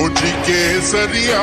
OG Kesariya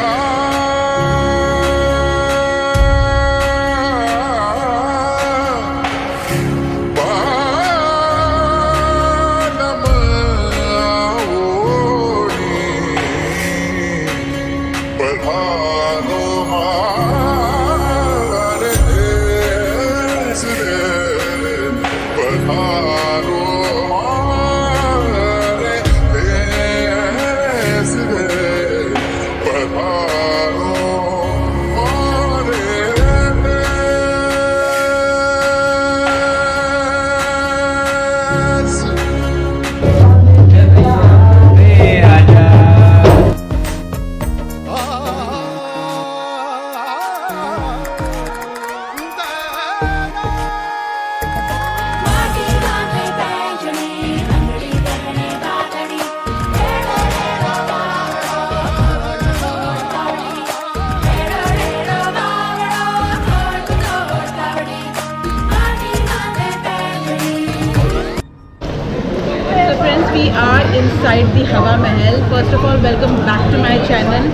We are inside the हवा महल. First of all, welcome back to my channel.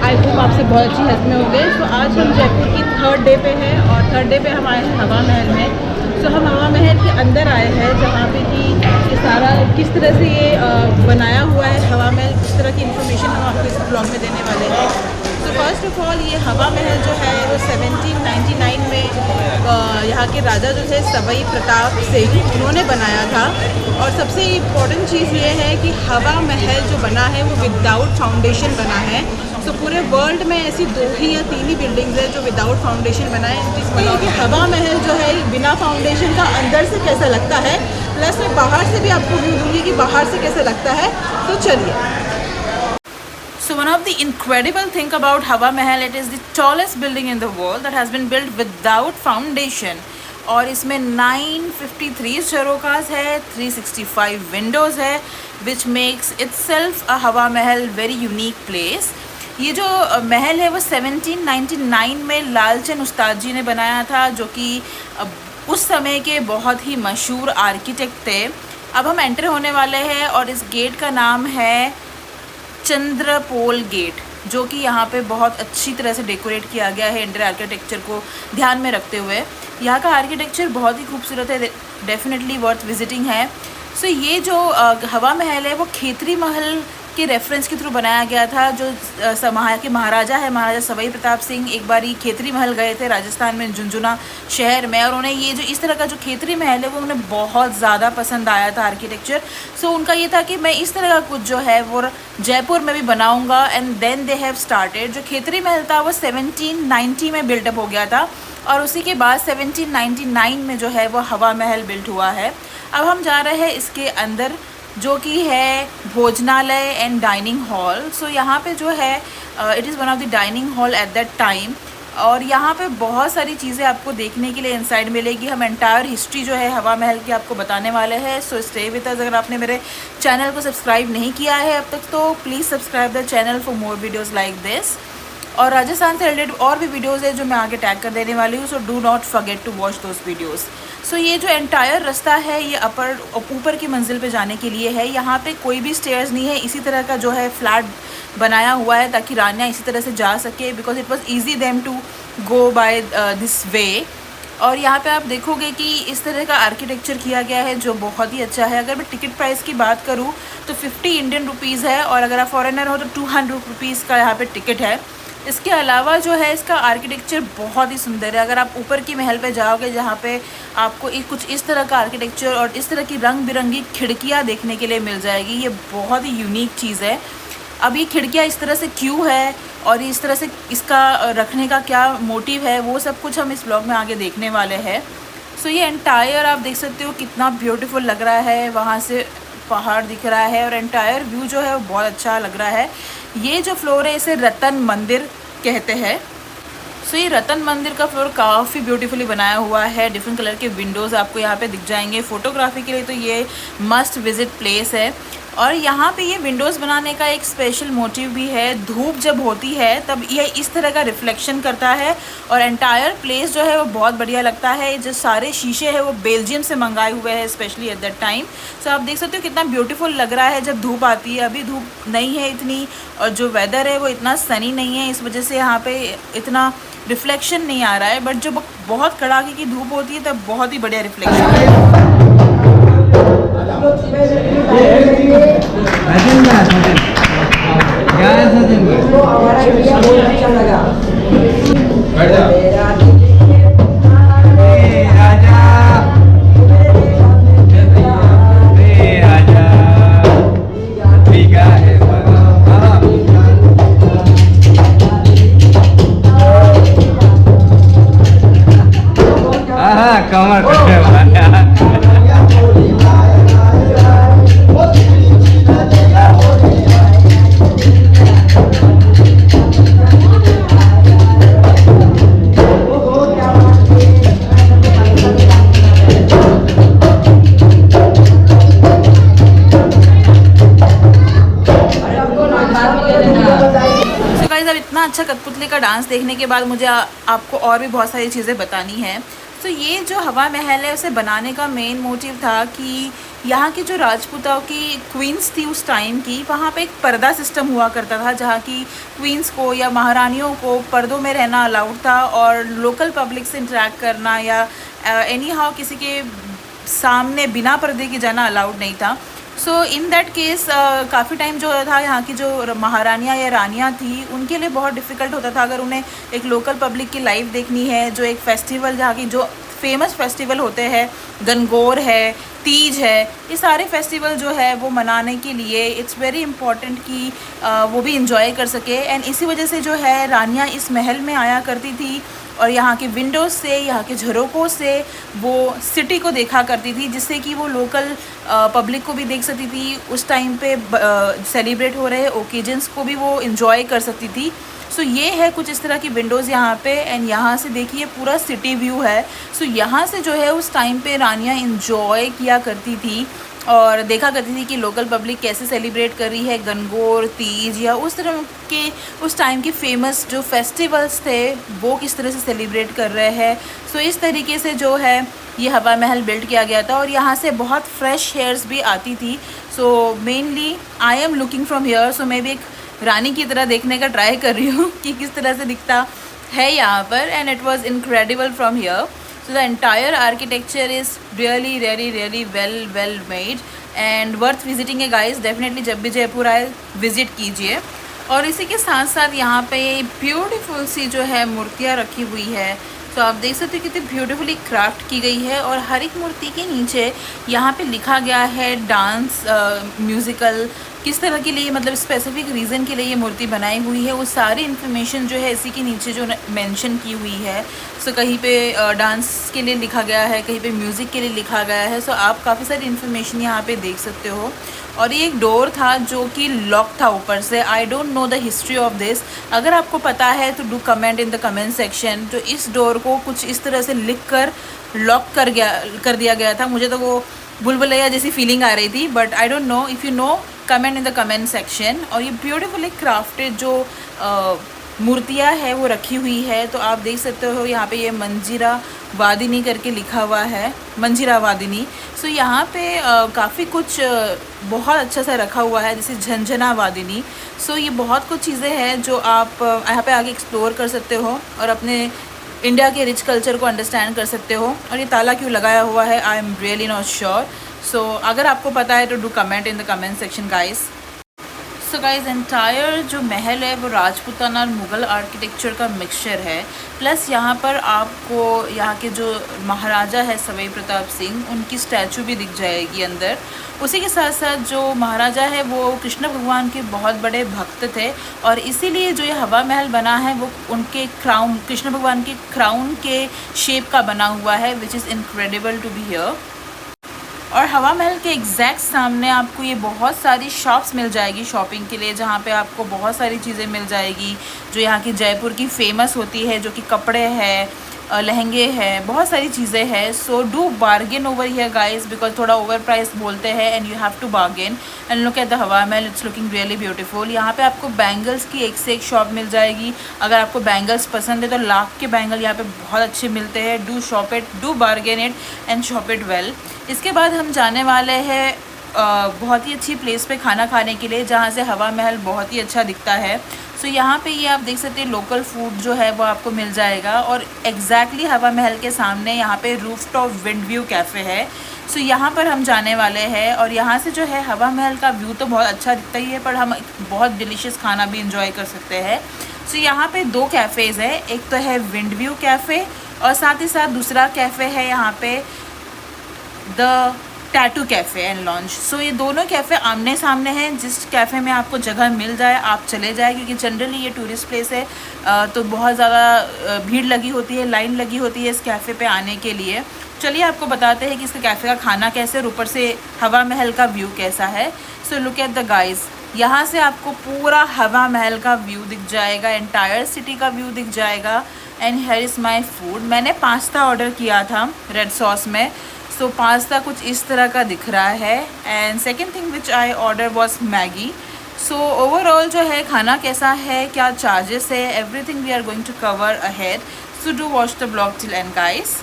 I hope आप सब बहुत अच्छी health में होंगे. So आज हम जयपुर की थर्ड डे पे हैं और थर्ड डे पे हम आए हैं हवा महल में. So हम हवा महल के अंदर आए हैं जहाँ पे कि ये सारा किस तरह से ये बनाया हुआ है हवा महल, किस तरह की इन्फॉर्मेशन हम आपको इस ब्लॉग में देने वाले हैं. तो फर्स्ट ऑफ ऑल ये हवा महल जो है वो 1799 में यहाँ के राजा जो थे सवाई प्रताप सिंह उन्होंने बनाया था. और सबसे इम्पॉर्टेंट चीज़ ये है कि हवा महल जो बना है वो विदाउट फाउंडेशन बना है. तो पूरे वर्ल्ड में ऐसी 2 ही या 3 ही बिल्डिंग्स हैं जो विदाउट फाउंडेशन बना है. जिसमें कि हवा महल जो है बिना फाउंडेशन का अंदर से कैसा लगता है, प्लस मैं बाहर से भी आपको व्यू दूँगी कि बाहर से कैसा लगता है. तो चलिए. So one of the incredible thing about Hawa Mahal, it is the tallest building in the world that has been built without foundation. और इसमें 953 झरोखास है, 365 विंडोज़ है, which makes itself a हवा महल very unique place. ये जो महल है वो 1799 में लालचंद उस्ताद जी ने बनाया था, जो कि उस समय के बहुत ही मशहूर आर्किटेक्ट थे. अब हम एंटर होने वाले हैं और इस गेट का नाम है चंद्रपोल गेट, जो कि यहाँ पे बहुत अच्छी तरह से डेकोरेट किया गया है इंडियन आर्किटेक्चर को ध्यान में रखते हुए. यहाँ का आर्किटेक्चर बहुत ही खूबसूरत है, डेफिनेटली वर्थ विजिटिंग है. सो ये जो हवा महल है वो खेतरी महल के रेफरेंस के थ्रू बनाया गया था. जो के महाराजा है, महाराजा सवाई प्रताप सिंह, एक बार खेतरी महल गए थे राजस्थान में झुंझुनू शहर में, और उन्हें ये जो इस तरह का जो खेतरी महल है वो उन्हें बहुत ज़्यादा पसंद आया था आर्किटेक्चर. सो उनका ये था कि मैं इस तरह का कुछ जो है वो जयपुर में भी बनाऊँगा. And then they have started. जो खेतरी महल था वो 1790 में बिल्टअप हो गया था और उसी के बाद 1799 में जो है वो हवा महल बिल्ट हुआ है. अब हम जा रहे हैं इसके अंदर, जो कि है भोजनालय एंड डाइनिंग हॉल. सो यहाँ पे जो है it is one of the dining hall at that time. और यहाँ पे बहुत सारी चीज़ें आपको देखने के लिए इनसाइड मिलेगी. हम एंटायर हिस्ट्री जो है हवा महल की आपको बताने वाले हैं. So stay with us. अगर आपने मेरे चैनल को सब्सक्राइब नहीं किया है अब तक तो please subscribe the channel for more videos like this. और राजस्थान से रिलेटेड और भी वीडियोज़ है जो मैं आगे टैग कर देने वाली हूँ. So do not forget to watch those videos. So ये जो एंटायर रास्ता है ये ऊपर की मंजिल पे जाने के लिए है. यहाँ पे कोई भी स्टेयर्स नहीं है, इसी तरह का जो है फ्लैट बनाया हुआ है ताकि रानियाँ इसी तरह से जा सके, because it was easy them to go by this way. और यहाँ पे आप देखोगे कि इस तरह का आर्किटेक्चर किया गया है जो बहुत ही अच्छा है. अगर मैं टिकट प्राइस की बात करूँ तो 50 इंडियन रुपीज़ है, और अगर आप फॉरेनर हो तो 200 रुपीज़ का यहाँ पे टिकट है. इसके अलावा जो है इसका आर्किटेक्चर बहुत ही सुंदर है. अगर आप ऊपर की महल पे जाओगे जहाँ पे आपको कुछ इस तरह का आर्किटेक्चर और इस तरह की रंग बिरंगी खिड़कियाँ देखने के लिए मिल जाएगी. ये बहुत ही यूनिक चीज़ है. अब ये खिड़कियाँ इस तरह से क्यों है और इस तरह से इसका रखने का क्या मोटिव है, वो सब कुछ हम इस ब्लॉग में आगे देखने वाले हैं. सो ये एंटायर आप देख सकते हो कितना ब्यूटीफुल लग रहा है. वहाँ से पहाड़ दिख रहा है और एंटायर व्यू जो है वो बहुत अच्छा लग रहा है. ये जो फ्लोर है इसे रतन मंदिर कहते हैं. सो ये रतन मंदिर का फ्लोर काफ़ी ब्यूटीफुली बनाया हुआ है. डिफरेंट कलर के विंडोज़ आपको यहाँ पे दिख जाएंगे. फ़ोटोग्राफी के लिए तो ये मस्ट विज़िट प्लेस है. और यहाँ पे ये विंडोज़ बनाने का एक स्पेशल मोटिव भी है। धूप जब होती है तब ये इस तरह का रिफ्लेक्शन करता है और एंटायर प्लेस जो है वो बहुत बढ़िया लगता है। जो सारे शीशे हैं वो बेल्जियम से मंगाए हुए हैं स्पेशली एट दैट टाइम। सो आप देख सकते हो कितना ब्यूटीफुल लग रहा है जब धूप आती है। अभी धूप नहीं है इतनी, और जो वेदर है वो इतना सनी नहीं है, इस वजह से यहाँ पे इतना रिफ्लेक्शन नहीं आ रहा है। बट जब बहुत कड़ाके की धूप होती है तब बहुत ही बढ़िया रिफ्लेक्शन है। अच्छा कठपुतली का डांस देखने के बाद मुझे आपको और भी बहुत सारी चीज़ें बतानी है। तो ये जो हवा महल है उसे बनाने का मेन मोटिव था कि यहाँ की जो राजपूताओं की क्वींस थी उस टाइम की, वहाँ पे एक पर्दा सिस्टम हुआ करता था जहाँ की क्वींस को या महारानियों को पर्दों में रहना अलाउड था और लोकल पब्लिक से इंटरेक्ट करना या एनी हाउ किसी के सामने बिना पर्दे के जाना अलाउड नहीं था। सो इन दैट केस काफ़ी टाइम जो था यहाँ की जो महारानियाँ या रानियाँ थी उनके लिए बहुत डिफ़िकल्ट होता था अगर उन्हें एक लोकल पब्लिक की लाइव देखनी है। जो एक फेस्टिवल जहाँ की जो फेमस फेस्टिवल होते हैं, गणगौर है, तीज है, ये सारे फेस्टिवल जो है वो मनाने के लिए इट्स वेरी इम्पॉर्टेंट कि वो भी इंजॉय कर सके। एंड इसी वजह से जो है रानियाँ इस महल में आया करती थी और यहाँ के विंडोज़ से, यहाँ के झरोकों से वो सिटी को देखा करती थी, जिससे कि वो लोकल पब्लिक को भी देख सकती थी। उस टाइम पे सेलिब्रेट हो रहे ओकेजन्स को भी वो इन्जॉय कर सकती थी। सो ये है कुछ इस तरह की विंडोज़ यहाँ पे। एंड यहाँ से देखिए पूरा सिटी व्यू है। सो यहाँ से जो है उस टाइम पे रानियाँ इन्जॉय किया करती थी और देखा करती थी कि लोकल पब्लिक कैसे सेलिब्रेट कर रही है गणगौर, तीज या उस तरह के उस टाइम के फेमस जो फेस्टिवल्स थे वो किस तरह से सेलिब्रेट कर रहे हैं। सो इस तरीके से जो है ये हवा महल बिल्ड किया गया था और यहाँ से बहुत फ्रेश हेयर्स भी आती थी। So mainly I am looking from here. So मैं भी एक रानी की तरह देखने का ट्राई कर रही हूँ कि किस तरह से दिखता है यहाँ पर। And it was incredible from here. So the entire architecture is really well made and worth visiting है guys। definitely जब भी जयपुर आए विज़िट कीजिए। और इसी के साथ साथ यहाँ पे ब्यूटीफुल सी जो है मूर्तियाँ रखी हुई है। तो आप देख सकते हो कितनी ब्यूटीफुली क्राफ्ट की गई है और हर एक मूर्ति के नीचे यहाँ पे लिखा गया है डांस, म्यूज़िकल किस तरह के लिए, मतलब स्पेसिफिक रीज़न के लिए ये मूर्ति बनाई हुई है। वो सारी इन्फॉर्मेशन जो है इसी के नीचे जो मेंशन की हुई है। सो कहीं पे डांस के लिए लिखा गया है, कहीं पे म्यूज़िक के लिए लिखा गया है। सो आप काफ़ी सारी इन्फॉर्मेशन यहाँ पे देख सकते हो। और ये एक डोर था जो कि लॉक था ऊपर से। I don't know the history of this. अगर आपको पता है तो do comment in the comment section. तो इस डोर को कुछ इस तरह से लिख कर लॉक कर दिया गया था। मुझे तो वो बुलबुलैया जैसी फीलिंग आ रही थी, but I don't know. If you know comment in the comment section. और ये ब्यूटीफुली क्राफ्टेड जो मूर्तियाँ है वो रखी हुई है। तो आप देख सकते हो यहाँ पे ये मंजीरा वादिनी करके लिखा हुआ है, मंजीरा वादिनी। सो यहाँ पे काफ़ी कुछ बहुत अच्छा सा रखा हुआ है, जैसे झंझना वादिनी। सो ये बहुत कुछ चीज़ें हैं जो आप यहाँ पे आगे एक्सप्लोर कर सकते हो और अपने इंडिया के रिच कल्चर को अंडरस्टैंड कर सकते हो। और ये ताला क्यों लगाया हुआ है I am really not sure. So अगर आपको पता है तो do comment in the comment section guys. So guys entire जो महल है वो राजपूताना और मुग़ल आर्किटेक्चर का मिक्सचर है। प्लस यहाँ पर आपको यहाँ के जो महाराजा है सवाई प्रताप सिंह, उनकी स्टैचू भी दिख जाएगी अंदर। उसी के साथ साथ जो महाराजा है वो कृष्ण भगवान के बहुत बड़े भक्त थे और इसीलिए जो ये हवा महल बना है वो उनके क्राउन, कृष्ण भगवान के क्राउन के शेप का बना हुआ है, which is incredible to be here. और हवा महल के एग्जैक्ट सामने आपको ये बहुत सारी शॉप्स मिल जाएगी शॉपिंग के लिए, जहाँ पे आपको बहुत सारी चीज़ें मिल जाएगी जो यहाँ की जयपुर की फ़ेमस होती है, जो कि कपड़े हैं, लहंगे हैं, बहुत सारी चीज़ें हैं. So do bargain over here guys, because थोड़ा ओवर प्राइस बोलते हैं and you have to bargain. And look at the Hawa Mahal, it's looking really beautiful. यहाँ पे आपको बैंगल्स की एक से एक शॉप मिल जाएगी. अगर आपको बैंगल्स पसंद है तो लाख के बैंगल यहाँ पे बहुत अच्छे मिलते हैं. Do shop it, do bargain it and shop it well. इसके बाद हम जाने वाले हैं बहुत ही अच्छी प्लेस पे खाना खाने के लिए, जहाँ से हवा महल बहुत ही अच्छा दिखता है. सो यहाँ पे ये आप देख सकते हैं लोकल फूड जो है वो आपको मिल जाएगा. और एग्जैक्टली हवा महल के सामने यहाँ पे रूफटॉप विंड व्यू कैफ़े है. सो यहाँ पर हम जाने वाले हैं और यहाँ से जो है हवा महल का व्यू तो बहुत अच्छा दिखता ही है, पर हम बहुत डिलीशियस खाना भी इंजॉय कर सकते हैं. सो यहाँ पे 2 कैफ़ेज़ है, एक तो है विंड व्यू कैफ़े और साथ ही साथ दूसरा कैफ़े है यहाँ पे the tattoo cafe and lounge. So ये दोनों कैफ़े आमने सामने हैं. जिस कैफ़े में आपको जगह मिल जाए आप चले जाए, क्योंकि जनरली ये टूरिस्ट प्लेस है तो बहुत ज़्यादा भीड़ लगी होती है, लाइन लगी होती है इस कैफ़े पे आने के लिए. चलिए आपको बताते हैं कि इसके कैफ़े का खाना कैसे और ऊपर से हवा महल का व्यू कैसा है. So look at the guys, यहाँ से आपको पूरा हवा महल का व्यू दिख जाएगा, एंटायर सिटी का व्यू दिख जाएगा. And here is my food. मैंने पास्ता ऑर्डर किया था रेड सॉस में. सो पास्ता कुछ इस तरह का दिख रहा है. And second thing which I order was Maggi. So overall जो है खाना कैसा है, क्या चार्जेस है, everything we are going to cover ahead. So do watch the blog till end guys.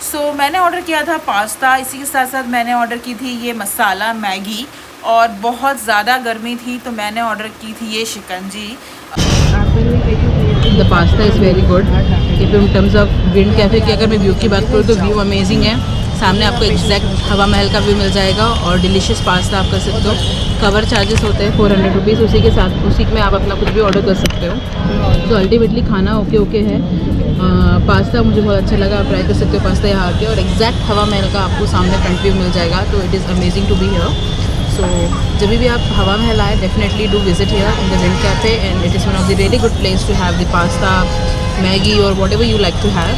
So मैंने ऑर्डर किया था पास्ता, इसी के साथ साथ मैंने ऑर्डर की थी ये मसाला मैगी. और बहुत ज़्यादा गर्मी थी तो मैंने ऑर्डर की थी ये shikanji. The pasta is very good. If in terms of Wind Cafe की अगर मैं व्यू की बात करूँ तो व्यू अमेजिंग है. सामने आपको एग्जैक्ट हवा महल का व्यू मिल जाएगा और डिलीशियस पास्ता आप कर सकते हो. कवर चार्जेस होते हैं 400 रुपीज़, उसी के साथ उसी में आप अपना कुछ भी ऑर्डर कर सकते हो. तो अल्टीमेटली खाना ओके है. पास्ता मुझे बहुत अच्छा लगा, आप ट्राई कर सकते हो पास्ता यहाँ आके. और एग्जैक्ट हवा महल का आपको सामने फ्रंट व्यू मिल जाएगा. तो it is amazing to be here. So जब भी आप हवा महल आए definitely do visit here in the Wind Cafe. And it is one of the really good place to have the pasta, Maggi और whatever you like to have.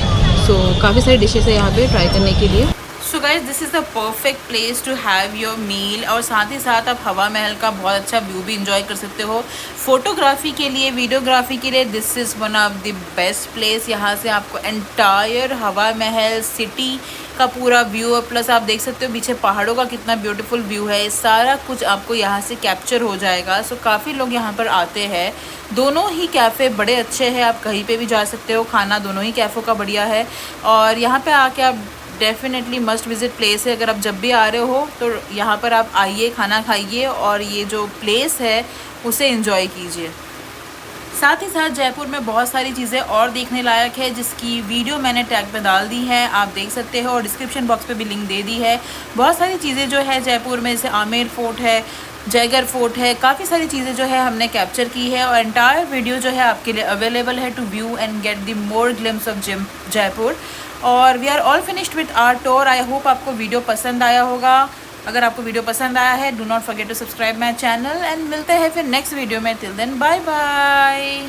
So काफ़ी सारी dishes है यहाँ पे ट्राई करने के लिए. So guys this is the perfect place to have your meal. और साथ ही साथ आप हवा महल का बहुत अच्छा व्यू भी इंजॉय कर सकते हो. फोटोग्राफी के लिए, वीडियोग्राफी के लिए this is one of the best place. यहाँ से आपको एंटायर हवा महल सिटी का पूरा व्यू और प्लस आप देख सकते हो पीछे पहाड़ों का कितना ब्यूटीफुल व्यू है. सारा कुछ आपको यहाँ से कैप्चर हो जाएगा. सो काफ़ी लोग यहाँ पर आते हैं. दोनों ही कैफ़े बड़े अच्छे हैं, आप कहीं पे भी जा सकते हो. खाना दोनों ही कैफ़ों का बढ़िया है और यहाँ पे आके आप डेफिनेटली मस्ट विज़िट प्लेस है. अगर आप जब भी आ रहे हो तो यहाँ पर आप आइए, खाना खाइए और ये जो प्लेस है उसे एंजॉय कीजिए. साथ ही साथ जयपुर में बहुत सारी चीज़ें और देखने लायक है जिसकी वीडियो मैंने टैग पे डाल दी है, आप देख सकते हो. और डिस्क्रिप्शन बॉक्स पे भी लिंक दे दी है. बहुत सारी चीज़ें जो है जयपुर में, जैसे आमेर फोर्ट है, जयगढ़ फोर्ट है, काफ़ी सारी चीज़ें जो है हमने कैप्चर की है. और एंटायर वीडियो जो है आपके लिए अवेलेबल है to view and get the more glimpse of Jaipur. और we are all finished with our tour. I hope आपको वीडियो पसंद आया होगा. अगर आपको वीडियो पसंद आया है do not forget to subscribe my channel. And मिलते हैं फिर नेक्स्ट वीडियो में. Till then bye bye.